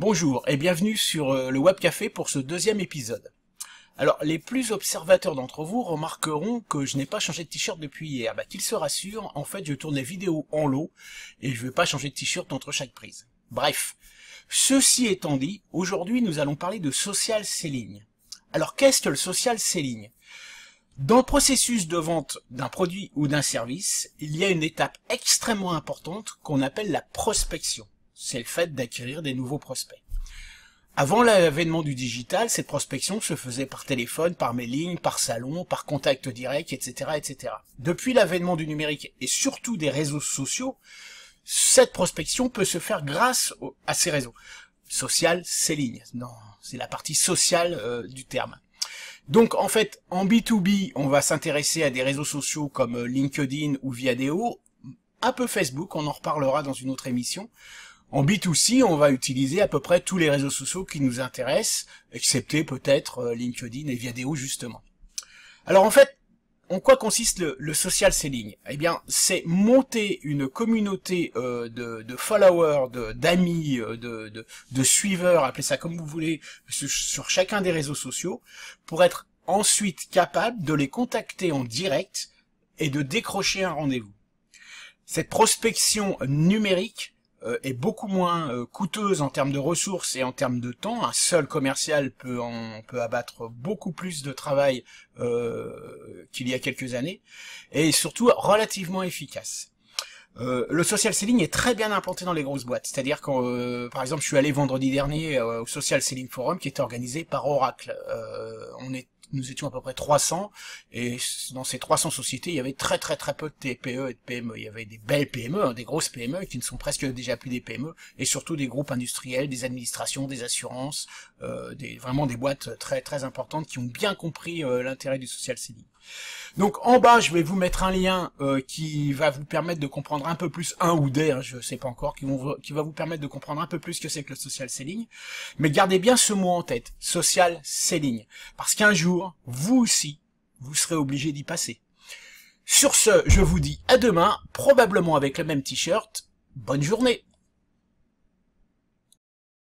Bonjour et bienvenue sur le Webcafé pour ce deuxième épisode. Alors, les plus observateurs d'entre vous remarqueront que je n'ai pas changé de t-shirt depuis hier. Qu'ils se rassurent, en fait je tourne les vidéos en lot et je ne vais pas changer de t-shirt entre chaque prise. Bref, ceci étant dit, aujourd'hui nous allons parler de social selling. Alors qu'est-ce que le social selling ? Dans le processus de vente d'un produit ou d'un service, il y a une étape extrêmement importante qu'on appelle la prospection. C'est le fait d'acquérir des nouveaux prospects. Avant l'avènement du digital, cette prospection se faisait par téléphone, par mailing, par salon, par contact direct, etc., etc. Depuis l'avènement du numérique et surtout des réseaux sociaux, cette prospection peut se faire grâce à ces réseaux. Social selling, non, c'est la partie sociale du terme. Donc en fait, en B2B, on va s'intéresser à des réseaux sociaux comme LinkedIn ou Viadeo, un peu Facebook, on en reparlera dans une autre émission. En B2C, on va utiliser à peu près tous les réseaux sociaux qui nous intéressent, excepté peut-être LinkedIn et Viadeo justement. Alors en fait, en quoi consiste le social selling ? Eh bien, c'est monter une communauté de followers, d'amis, de suiveurs, appelez ça comme vous voulez, sur chacun des réseaux sociaux, pour être ensuite capable de les contacter en direct et de décrocher un rendez-vous. Cette prospection numérique est beaucoup moins coûteuse en termes de ressources et en termes de temps. Un seul commercial peut abattre beaucoup plus de travail qu'il y a quelques années, et surtout relativement efficace. Le social selling est très bien implanté dans les grosses boîtes, c'est-à-dire que, par exemple, je suis allé vendredi dernier au Social Selling Forum qui était organisé par Oracle. Nous étions à peu près 300, et dans ces 300 sociétés, il y avait très peu de TPE et de PME. Il y avait des belles PME, des grosses PME, qui ne sont presque déjà plus des PME, et surtout des groupes industriels, des administrations, des assurances, vraiment des boîtes très importantes qui ont bien compris l'intérêt du social selling. Donc en bas, je vais vous mettre un lien qui va vous permettre de comprendre un peu plus, un ou des, je sais pas encore, qui va vous permettre de comprendre un peu plus ce que c'est que le social selling. Mais gardez bien ce mot en tête, social selling, parce qu'un jour, vous aussi, vous serez obligé d'y passer. Sur ce, je vous dis à demain, probablement avec le même t-shirt. Bonne journée.